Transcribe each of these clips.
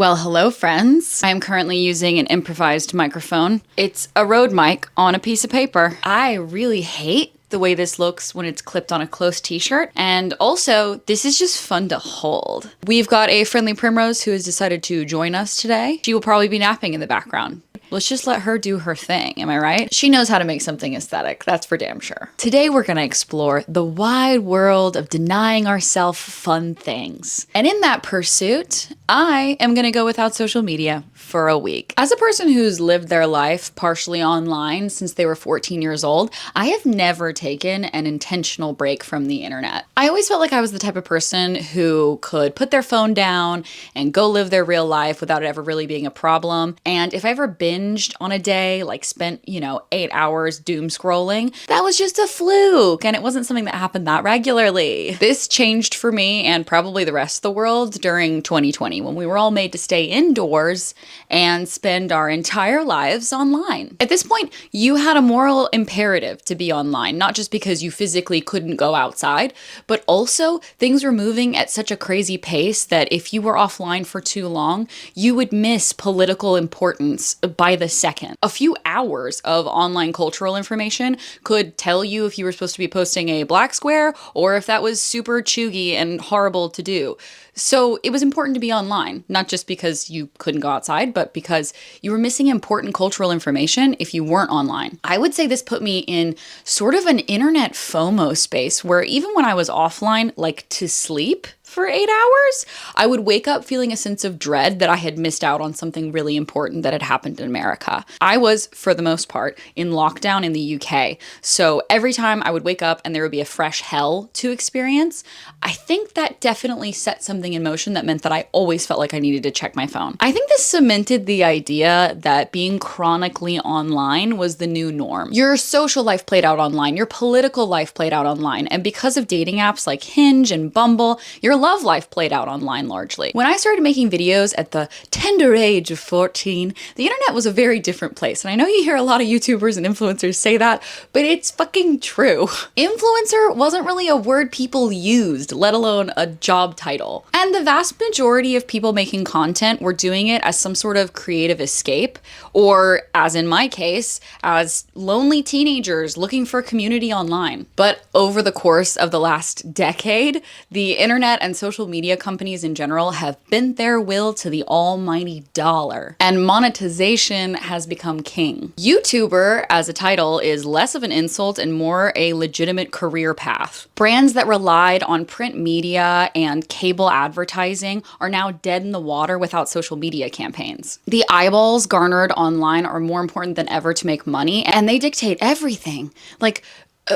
Well, hello friends. I am currently using an improvised microphone. It's a Rode mic on a piece of paper. I really hate the way this looks when it's clipped on a close t-shirt, and also this is just fun to hold. We've got a friendly Primrose who has decided to join us today. She will probably be napping in the background. Let's just let her do her thing, am I right? She knows how to make something aesthetic, that's for damn sure. Today we're gonna explore the wide world of denying ourselves fun things. And in that pursuit, I am gonna go without social media for a week. As a person who's lived their life partially online since they were 14 years old, I have never taken an intentional break from the internet. I always felt like I was the type of person who could put their phone down and go live their real life without it ever really being a problem. And if I ever binged on a day, like spent, 8 hours doom scrolling, that was just a fluke and it wasn't something that happened that regularly. This changed for me and probably the rest of the world during 2020 when we were all made to stay indoors and spend our entire lives online. At this point, you had a moral imperative to be online, not just because you physically couldn't go outside, but also things were moving at such a crazy pace that if you were offline for too long, you would miss political importance by the second. A few hours of online cultural information could tell you if you were supposed to be posting a black square or if that was super chuggy and horrible to do. So it was important to be online, not just because you couldn't go outside, but because you were missing important cultural information if you weren't online. I would say this put me in sort of an internet FOMO space where even when I was offline, like to sleep for 8 hours, I would wake up feeling a sense of dread that I had missed out on something really important that had happened in America. I was, for the most part, in lockdown in the UK. So every time I would wake up and there would be a fresh hell to experience, I think that definitely set something in motion that meant that I always felt like I needed to check my phone. I think this cemented the idea that being chronically online was the new norm. Your social life played out online, your political life played out online, and because of dating apps like Hinge and Bumble, your love life played out online largely. When I started making videos at the tender age of 14, the internet was a very different place. And I know you hear a lot of YouTubers and influencers say that, but it's fucking true. Influencer wasn't really a word people used, let alone a job title. And the vast majority of people making content were doing it as some sort of creative escape, or as in my case, as lonely teenagers looking for community online. But over the course of the last decade, the internet and social media companies in general have bent their will to the almighty dollar, and monetization has become king. YouTuber as a title is less of an insult and more a legitimate career path. Brands that relied on print media and cable advertising are now dead in the water without social media campaigns. The eyeballs garnered online are more important than ever to make money, and they dictate everything. Like,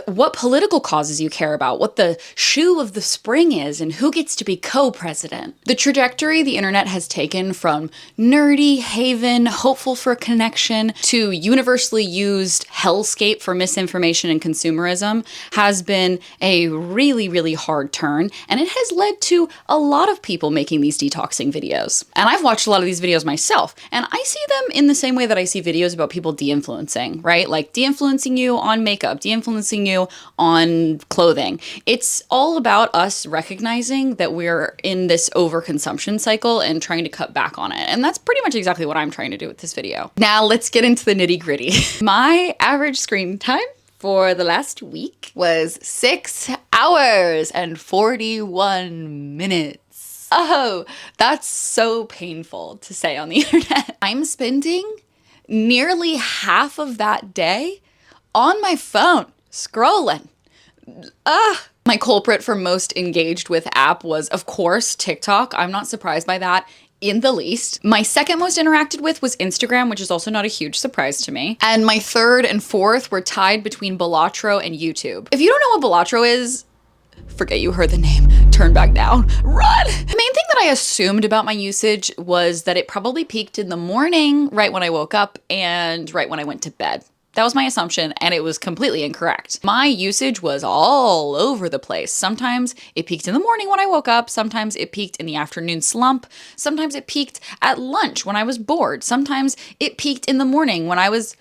what political causes you care about, what the shoe of the spring is, and who gets to be co-president. The trajectory the internet has taken from nerdy haven, hopeful for connection, to universally used hellscape for misinformation and consumerism has been a really, really hard turn, and it has led to a lot of people making these detoxing videos. And I've watched a lot of these videos myself, and I see them in the same way that I see videos about people de-influencing, right? Like de-influencing you on makeup, de-influencing you on clothing. It's all about us recognizing that we're in this overconsumption cycle and trying to cut back on it. And that's pretty much exactly what I'm trying to do with this video. Now let's get into the nitty-gritty. My average screen time for the last week was 6 hours and 41 minutes. Oh, that's so painful to say on the internet. I'm spending nearly half of that day on my phone, scrolling. My culprit for most engaged with app was, of course, TikTok. I'm not surprised by that in the least. My second most interacted with was Instagram, which is also not a huge surprise to me. And my third and fourth were tied between Balatro and YouTube. If you don't know what Balatro is, forget you heard the name. Turn back now. Run! The main thing that I assumed about my usage was that it probably peaked in the morning, right when I woke up, and right when I went to bed. That was my assumption, and it was completely incorrect. My usage was all over the place. Sometimes it peaked in the morning when I woke up, sometimes it peaked in the afternoon slump, sometimes it peaked at lunch when I was bored, sometimes it peaked in the morning when I was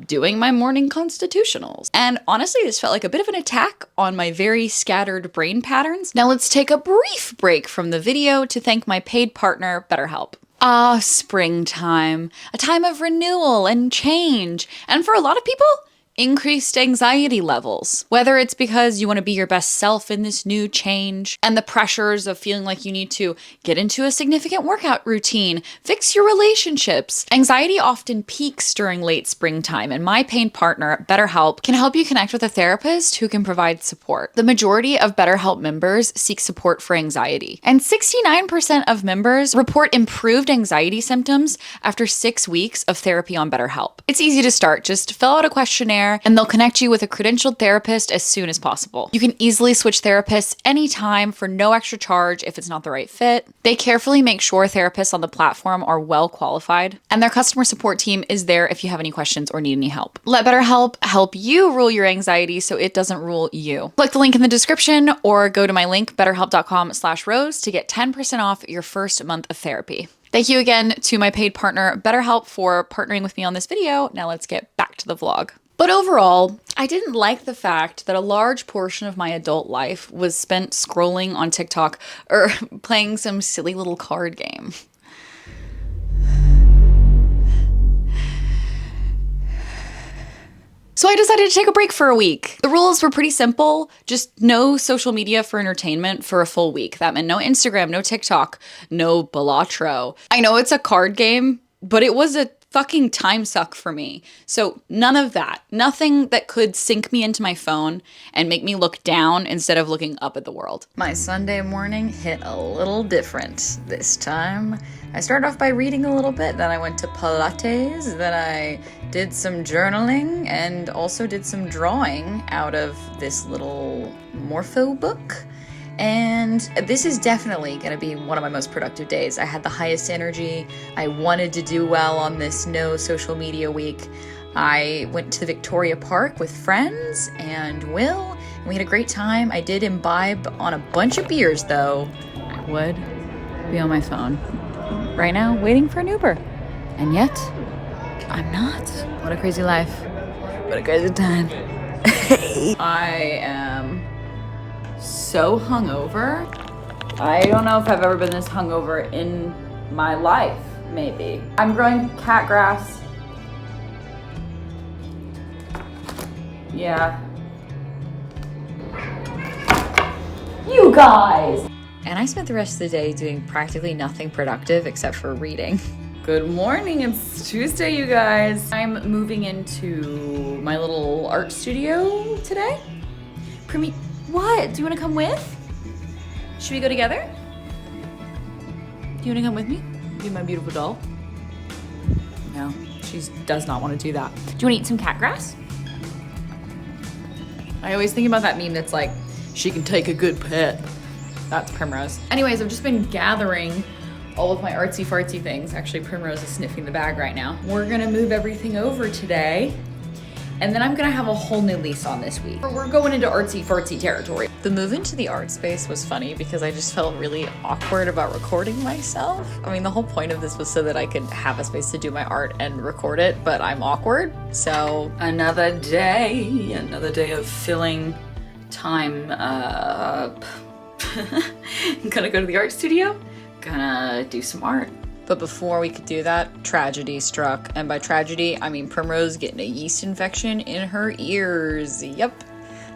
doing my morning constitutionals. And honestly, this felt like a bit of an attack on my very scattered brain patterns. Now let's take a brief break from the video to thank my paid partner, BetterHelp. Ah, springtime, a time of renewal and change. And for a lot of people, increased anxiety levels. Whether it's because you want to be your best self in this new change and the pressures of feeling like you need to get into a significant workout routine, fix your relationships. Anxiety often peaks during late springtime, and my pain partner, BetterHelp, can help you connect with a therapist who can provide support. The majority of BetterHelp members seek support for anxiety, and 69% of members report improved anxiety symptoms after 6 weeks of therapy on BetterHelp. It's easy to start. Just fill out a questionnaire and they'll connect you with a credentialed therapist as soon as possible. You can easily switch therapists anytime for no extra charge if it's not the right fit. They carefully make sure therapists on the platform are well qualified, and their customer support team is there if you have any questions or need any help. Let BetterHelp help you rule your anxiety so it doesn't rule you. Click the link in the description or go to my link, betterhelp.com/rose, to get 10% off your first month of therapy. Thank you again to my paid partner, BetterHelp, for partnering with me on this video. Now let's get back to the vlog. But overall, I didn't like the fact that a large portion of my adult life was spent scrolling on TikTok or playing some silly little card game. So I decided to take a break for a week. The rules were pretty simple, just no social media for entertainment for a full week. That meant no Instagram, no TikTok, no Balatro. I know it's a card game, but it was a fucking time suck for me. So none of that. Nothing that could sink me into my phone and make me look down instead of looking up at the world. My Sunday morning hit a little different this time. I started off by reading a little bit, then I went to Pilates, then I did some journaling and also did some drawing out of this little Morpho book. And this is definitely going to be one of my most productive days. I had the highest energy. I wanted to do well on this no social media week. I went to Victoria Park with friends and Will, and we had a great time. I did imbibe on a bunch of beers, though. I would be on my phone right now waiting for an Uber. And yet, I'm not. What a crazy life. What a crazy time. I am so hungover. I don't know if I've ever been this hungover in my life, maybe. I'm growing cat grass. Yeah. You guys! And I spent the rest of the day doing practically nothing productive except for reading. Good morning, it's Tuesday, you guys. I'm moving into my little art studio today. What? Do you want to come with? Should we go together? Do you want to come with me? Be my beautiful doll? No, she does not want to do that. Do you want to eat some cat grass? I always think about that meme that's like, she can take a good pet. That's Primrose. Anyways, I've just been gathering all of my artsy fartsy things. Actually, Primrose is sniffing the bag right now. We're gonna move everything over today. And then I'm gonna have a whole new lease on this week. We're going into artsy fartsy territory. The move into the art space was funny because I just felt really awkward about recording myself. I mean, the whole point of this was so that I could have a space to do my art and record it, but I'm awkward. So another day of filling time up. I'm gonna go to the art studio, gonna do some art. But before we could do that, tragedy struck. And by tragedy, I mean Primrose getting a yeast infection in her ears. Yep,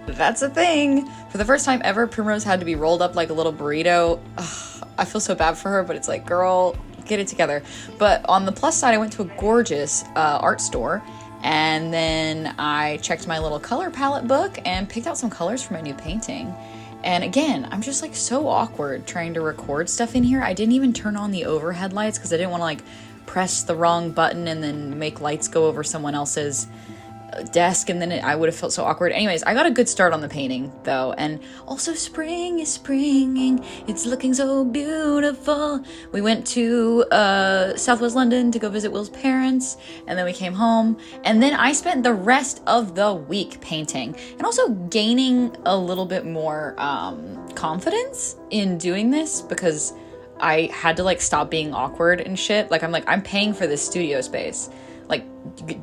that's a thing. For the first time ever, Primrose had to be rolled up like a little burrito. Ugh, I feel so bad for her, but it's like, girl, get it together. But on the plus side, I went to a gorgeous art store. And then I checked my little color palette book and picked out some colors for my new painting. And again, I'm just like so awkward trying to record stuff in here. I didn't even turn on the overhead lights because I didn't want to like press the wrong button and then make lights go over someone else's desk, and then I would have felt so awkward. Anyways, I got a good start on the painting though, and also spring is springing. It's looking so beautiful. We went to Southwest London to go visit Will's parents, and then we came home, and then I spent the rest of the week painting and also gaining a little bit more confidence in doing this because I had to like stop being awkward and shit. Like I'm paying for this studio space. Like,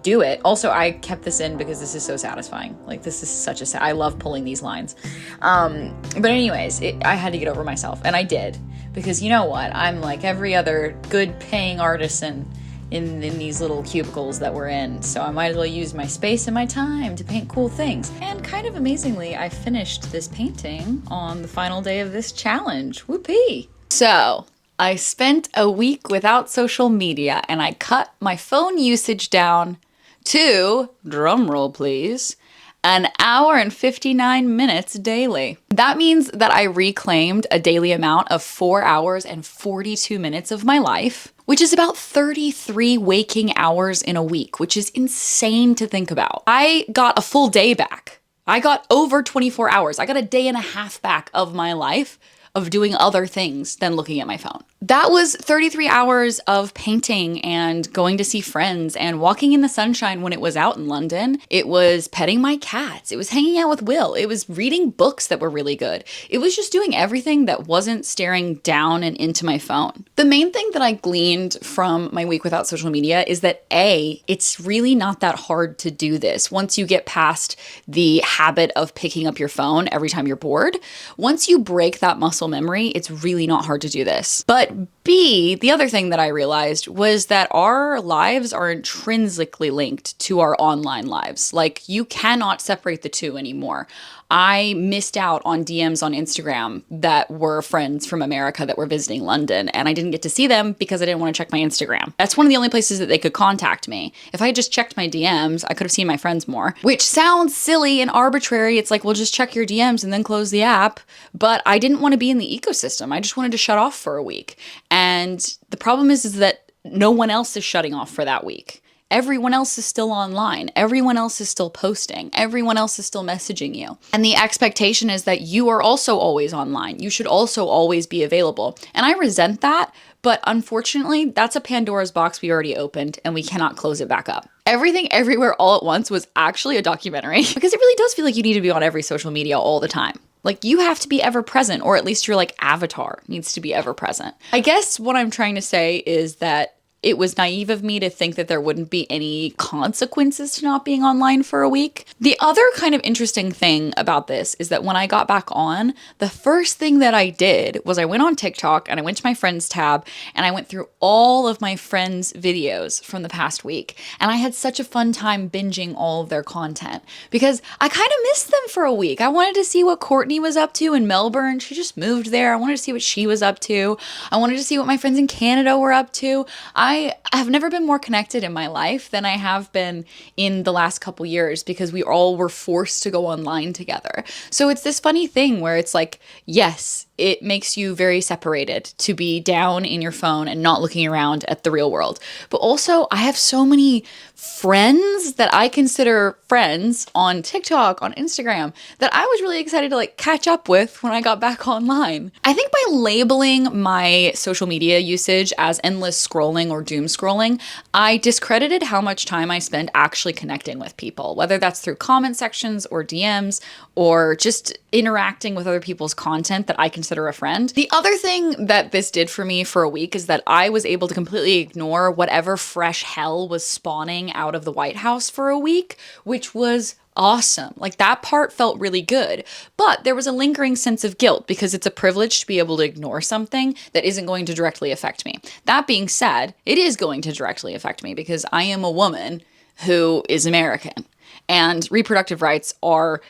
do it. Also, I kept this in because this is so satisfying. Like, this is such a I love pulling these lines. But anyways, I had to get over myself, and I did. because you know what? I'm like every other good paying artisan in these little cubicles that we're in, so I might as well use my space and my time to paint cool things. And kind of amazingly, I finished this painting on the final day of this challenge. Whoopee! So, I spent a week without social media and I cut my phone usage down to, drumroll please, an hour and 59 minutes daily. That means that I reclaimed a daily amount of 4 hours and 42 minutes of my life, which is about 33 waking hours in a week, which is insane to think about. I got a full day back. I got over 24 hours. I got a day and a half back of my life of doing other things than looking at my phone. That was 33 hours of painting and going to see friends and walking in the sunshine when it was out in London. It was petting my cats. It was hanging out with Will. It was reading books that were really good. It was just doing everything that wasn't staring down and into my phone. The main thing that I gleaned from my week without social media is that A, it's really not that hard to do this once you get past the habit of picking up your phone every time you're bored. Once you break that muscle memory, it's really not hard to do this. But B, the other thing that I realized was that our lives are intrinsically linked to our online lives. Like, you cannot separate the two anymore. I missed out on DMs on Instagram that were friends from America that were visiting London, and I didn't get to see them because I didn't want to check my Instagram. That's one of the only places that they could contact me. If I had just checked my DMs, I could have seen my friends more, which sounds silly and arbitrary. It's like, well, just check your DMs and then close the app. But I didn't want to be in the ecosystem. I just wanted to shut off for a week. And the problem is that no one else is shutting off for that week. Everyone else is still online. Everyone else is still posting. Everyone else is still messaging you. And the expectation is that you are also always online. You should also always be available. And I resent that, but unfortunately, that's a Pandora's box we already opened and we cannot close it back up. Everything Everywhere All at Once was actually a documentary because it really does feel like you need to be on every social media all the time. Like, you have to be ever present, or at least your avatar needs to be ever present. I guess what I'm trying to say is that it was naive of me to think that there wouldn't be any consequences to not being online for a week. The other kind of interesting thing about this is that when I got back on, the first thing that I did was I went on TikTok and I went to my friends tab and I went through all of my friends' videos from the past week. And I had such a fun time binging all of their content because I kind of missed them for a week. I wanted to see what Courtney was up to in Melbourne. She just moved there. I wanted to see what she was up to. I wanted to see what my friends in Canada were up to. I have never been more connected in my life than I have been in the last couple years because we all were forced to go online together. So it's this funny thing where it's like, yes, it makes you very separated to be down in your phone and not looking around at the real world. But also, I have so many friends that I consider friends on TikTok, on Instagram, that I was really excited to catch up with when I got back online. I think by labeling my social media usage as endless scrolling or doom scrolling, I discredited how much time I spend actually connecting with people, whether that's through comment sections or DMs or just interacting with other people's content that I consider a friend. The other thing that this did for me for a week is that I was able to completely ignore whatever fresh hell was spawning out of the White House for a week, which was awesome. That part felt really good. But there was a lingering sense of guilt because it's a privilege to be able to ignore something that isn't going to directly affect me. That being said, it is going to directly affect me because I am a woman who is American, and reproductive rights are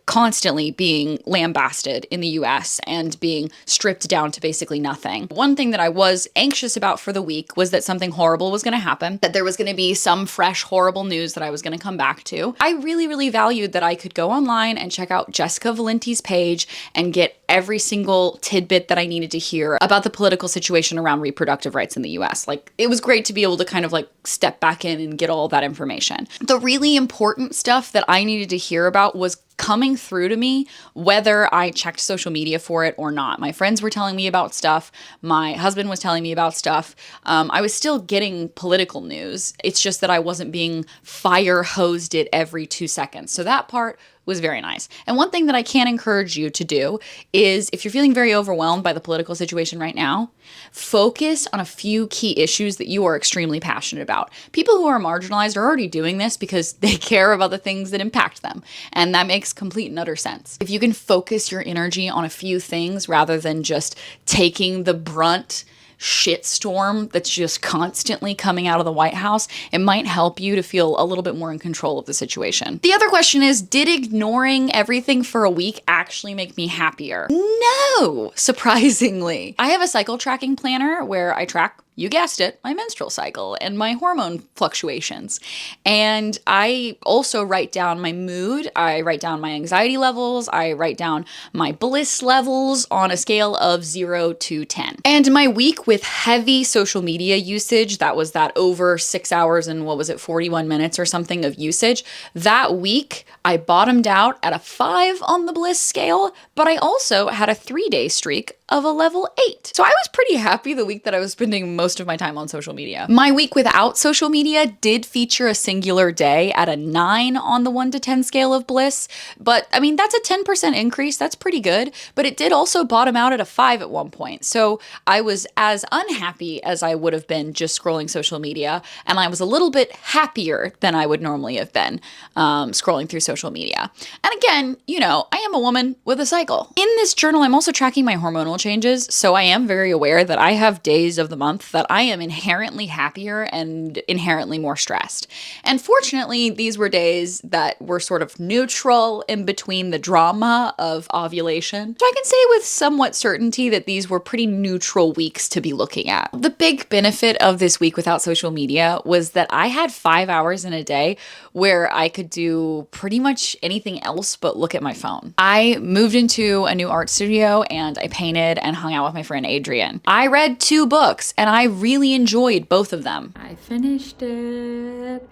constantly being lambasted in the US and being stripped down to basically nothing. One thing that I was anxious about for the week was that something horrible was going to happen, that there was going to be some fresh, horrible news that I was going to come back to. I really, really valued that I could go online and check out Jessica Valenti's page and get every single tidbit that I needed to hear about the political situation around reproductive rights in the US. It was great to be able to kind of step back in and get all that information. The really important stuff that I needed to hear about was coming through to me, whether I checked social media for it or not. My friends were telling me about stuff. My husband was telling me about stuff. I was still getting political news. It's just that I wasn't being fire hosed it every 2 seconds. So that part was very nice. And one thing that I can encourage you to do is, if you're feeling very overwhelmed by the political situation right now, focus on a few key issues that you are extremely passionate about. People who are marginalized are already doing this because they care about the things that impact them. And that makes complete and utter sense. If you can focus your energy on a few things rather than just taking the brunt shitstorm that's just constantly coming out of the White House, it might help you to feel a little bit more in control of the situation. The other question is, did ignoring everything for a week actually make me happier? No, surprisingly. I have a cycle tracking planner where I track, you guessed it, my menstrual cycle and my hormone fluctuations. And I also write down my mood, I write down my anxiety levels, I write down my bliss levels on a scale of 0 to 10. And my week with heavy social media usage, that was that over 6 hours and 41 minutes or something of usage, that week I bottomed out at a 5 on the bliss scale, but I also had a 3-day streak of a level 8. So I was pretty happy the week that I was spending most of my time on social media. My week without social media did feature a singular day at a 9 on the 1 to 10 scale of bliss, but I mean, that's a 10% increase. That's pretty good, but it did also bottom out at a 5 at one point. So I was as unhappy as I would have been just scrolling social media, and I was a little bit happier than I would normally have been scrolling through social media. And again, you know, I am a woman with a cycle. In this journal, I'm also tracking my hormonal changes, so I am very aware that I have days of the month that I am inherently happier and inherently more stressed. And fortunately, these were days that were sort of neutral in between the drama of ovulation. So I can say with somewhat certainty that these were pretty neutral weeks to be looking at. The big benefit of this week without social media was that I had 5 hours in a day where I could do pretty much anything else but look at my phone. I moved into a new art studio and I painted and hung out with my friend Adrian. I read 2 books and I really enjoyed both of them. I finished it.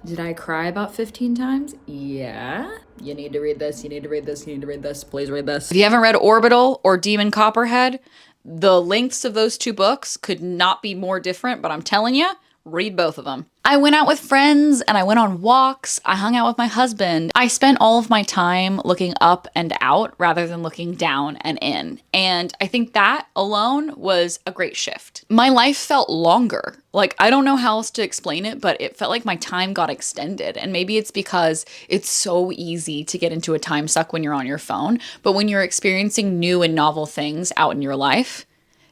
Did I cry about 15 times? Yeah. You need to read this, you need to read this, you need to read this, please read this. If you haven't read Orbital or Demon Copperhead, the lengths of those 2 books could not be more different, but I'm telling you, read both of them. I went out with friends and I went on walks. I hung out with my husband. I spent all of my time looking up and out rather than looking down and in. And I think that alone was a great shift. My life felt longer. Like, I don't know how else to explain it, but it felt like my time got extended. And maybe it's because it's so easy to get into a time suck when you're on your phone. But when you're experiencing new and novel things out in your life,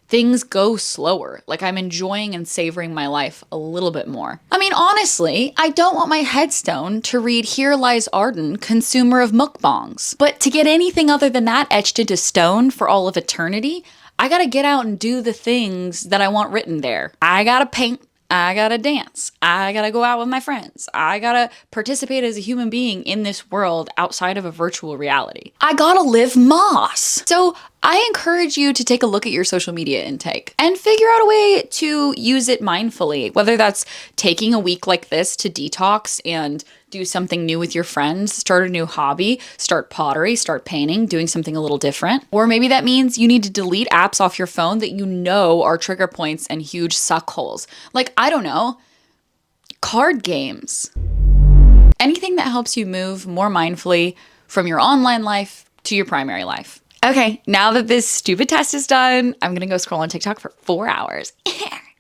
things go slower. Like, I'm enjoying and savoring my life a little bit more. I mean, honestly, I don't want my headstone to read, "Here lies Arden, consumer of mukbangs." But to get anything other than that etched into stone for all of eternity, I gotta get out and do the things that I want written there. I gotta paint. I gotta dance. I gotta go out with my friends. I gotta participate as a human being in this world outside of a virtual reality. I gotta live Moss. So I encourage you to take a look at your social media intake and figure out a way to use it mindfully, whether that's taking a week like this to detox and do something new with your friends, start a new hobby, start pottery, start painting, doing something a little different. Or maybe that means you need to delete apps off your phone that you know are trigger points and huge suck holes. Like, I don't know, card games. Anything that helps you move more mindfully from your online life to your primary life. Okay, now that this stupid test is done, I'm gonna go scroll on TikTok for 4 hours.